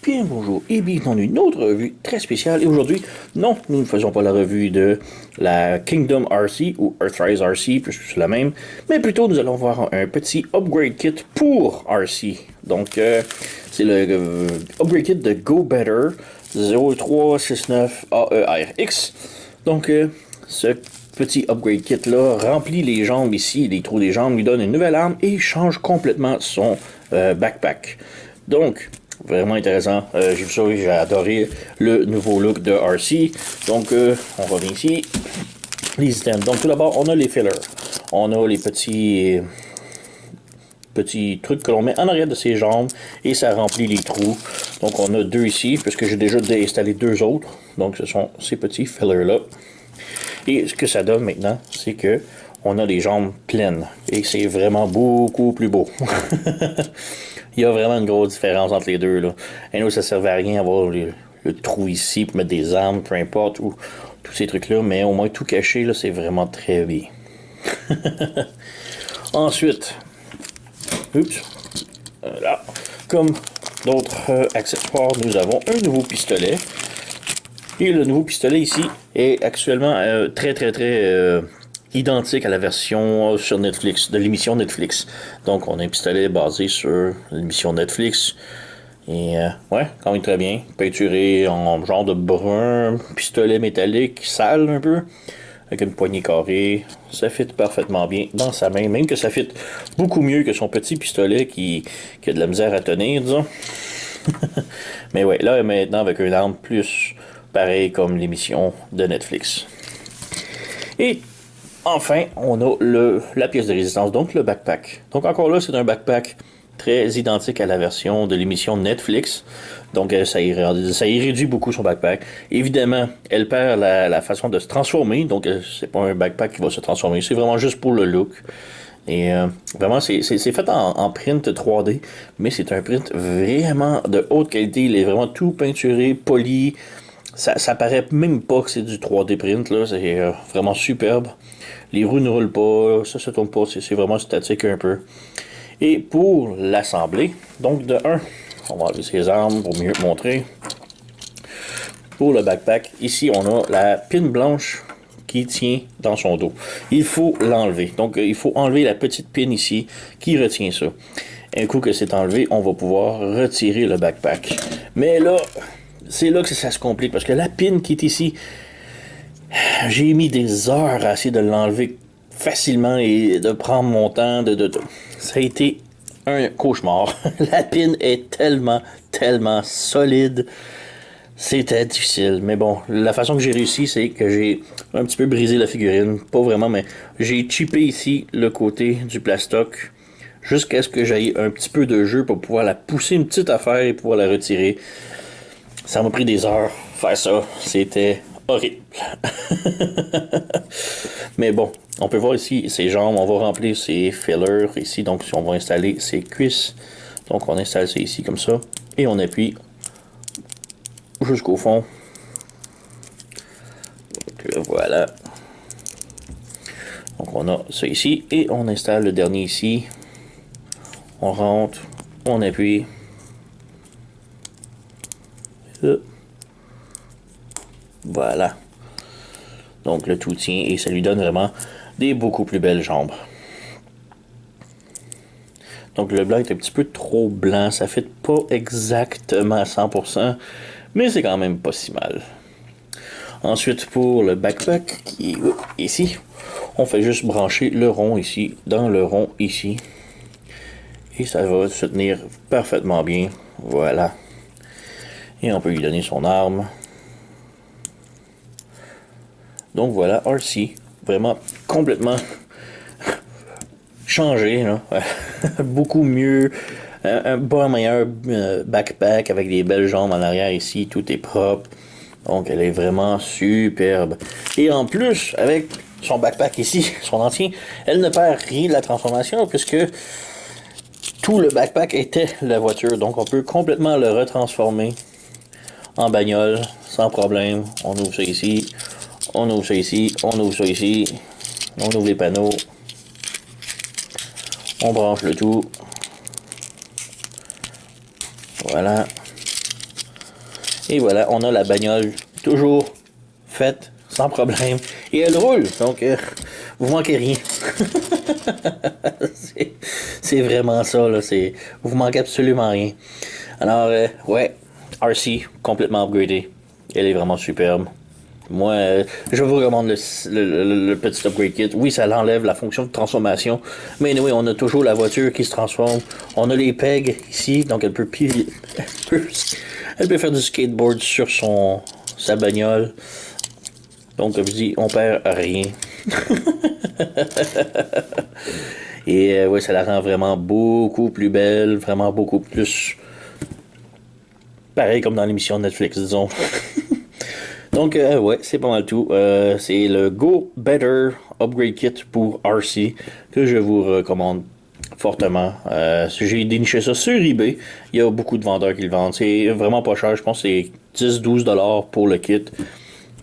Bien bonjour et bienvenue dans une autre revue très spéciale. Et aujourd'hui, non, nous ne faisons pas la revue de la Kingdom RC ou Earthrise RC, puisque c'est la même, mais plutôt nous allons voir un petit upgrade kit pour RC. Donc, c'est le upgrade kit de Go Better 0369 AERX. Donc, ce petit upgrade kit là remplit les jambes ici, les trous des jambes, lui donne une nouvelle arme et change complètement son backpack. Donc, vraiment intéressant. J'ai vu ça, j'ai adoré le nouveau look de RC. Donc, on revient ici. Les items. Donc, tout d'abord, on a les fillers. On a les petits trucs que l'on met en arrière de ses jambes et ça remplit les trous. Donc, on a deux ici, puisque j'ai déjà installé deux autres. Donc, ce sont ces petits fillers-là. Et ce que ça donne maintenant, c'est que on a les jambes pleines. Et c'est vraiment beaucoup plus beau. Il y a vraiment une grosse différence entre les deux. Là. Et nous, ça ne servait à rien d'avoir le trou ici pour mettre des armes, peu importe, ou tous ces trucs-là. Mais au moins, tout caché, là, c'est vraiment très bien. Ensuite, là, comme d'autres accessoires, nous avons un nouveau pistolet. Et le nouveau pistolet ici est actuellement très identique à la version sur Netflix, de l'émission Netflix. Donc on a un pistolet basé sur l'émission Netflix. Et ouais, quand même très bien. Peinturé en genre de brun, pistolet métallique, sale un peu, avec une poignée carrée. Ça fit parfaitement bien dans sa main, même que ça fit beaucoup mieux que son petit pistolet qui a de la misère à tenir, disons. Mais ouais, là maintenant avec une arme plus pareil comme l'émission de Netflix. Et enfin, on a la pièce de résistance, donc le backpack. Donc encore là, c'est un backpack très identique à la version de l'émission Netflix. Donc ça y réduit beaucoup son backpack. Évidemment, elle perd la façon de se transformer. Donc c'est pas un backpack qui va se transformer. C'est vraiment juste pour le look. Et vraiment, c'est fait en print 3D, mais c'est un print vraiment de haute qualité. Il est vraiment tout peinturé, poli. Ça paraît même pas que c'est du 3D print, là. C'est vraiment superbe. Les roues ne roulent pas, ça se tourne pas, c'est vraiment statique un peu. Et pour l'assembler, donc de 1, on va enlever ses armes pour mieux montrer. Pour le backpack, ici on a la pine blanche qui tient dans son dos. Il faut l'enlever. Donc il faut enlever la petite pine ici qui retient ça. Un coup que c'est enlevé, on va pouvoir retirer le backpack. Mais là, c'est là que ça se complique parce que la pine qui est ici, j'ai mis des heures à essayer de l'enlever facilement et de prendre mon temps. Ça a été un cauchemar. La pine est tellement solide. C'était difficile. Mais bon, la façon que j'ai réussi, c'est que j'ai un petit peu brisé la figurine. Pas vraiment, mais j'ai chippé ici le côté du plastoc jusqu'à ce que j'aille un petit peu de jeu pour pouvoir la pousser une petite affaire et pouvoir la retirer. Ça m'a pris des heures faire ça. C'était horrible. Mais bon, on peut voir ici ses jambes. On va remplir ses fillers ici. Donc, si on va installer ses cuisses. Donc, on installe ça ici comme ça. Et on appuie jusqu'au fond. Donc, voilà. Donc, on a ça ici. Et on installe le dernier ici. On rentre. On appuie. Voilà. Donc le tout tient et ça lui donne vraiment des beaucoup plus belles jambes. Donc le blanc est un petit peu trop blanc, ça ne fait pas exactement à 100%, mais c'est quand même pas si mal. Ensuite pour le backpack qui est ici, on fait juste brancher le rond ici, dans le rond ici. Et ça va se tenir parfaitement bien. Voilà. Et on peut lui donner son arme. Donc voilà, RC, vraiment complètement changé, là. Beaucoup mieux, un bon meilleur backpack avec des belles jambes en arrière ici, tout est propre. Donc elle est vraiment superbe. Et en plus, avec son backpack ici, son entier, elle ne perd rien de la transformation puisque tout le backpack était la voiture. Donc on peut complètement le retransformer en bagnole sans problème. On ouvre ça ici. On ouvre ça ici, on ouvre ça ici, on ouvre les panneaux, on branche le tout, voilà, Et voilà, on a la bagnole toujours faite, sans problème. Et elle roule, donc vous manquez rien. C'est vraiment ça, là. Vous manquez absolument rien. Alors, ouais, RC, complètement upgradé. Elle est vraiment superbe. Moi, je vous recommande le petit upgrade kit. Oui, ça l'enlève la fonction de transformation. Mais anyway, on a toujours la voiture qui se transforme. On a les pegs ici, donc elle peut elle peut faire du skateboard sur sa bagnole. Donc, comme je dis, on perd rien. Et ouais, ça la rend vraiment beaucoup plus belle, vraiment beaucoup plus pareil comme dans l'émission de Netflix, disons. Donc, ouais, c'est pas mal tout. C'est le Go Better Upgrade Kit pour RC que je vous recommande fortement. J'ai déniché ça sur eBay. Il y a beaucoup de vendeurs qui le vendent. C'est vraiment pas cher. Je pense que c'est 10-12$ pour le kit.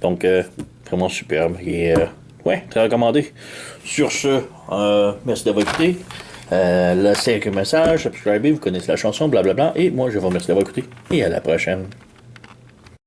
Donc, vraiment superbe. Et, ouais, très recommandé. Sur ce, merci d'avoir écouté. Laissez un message, subscribez, vous connaissez la chanson, blablabla. Et moi, je vous remercie d'avoir écouté. Et à la prochaine.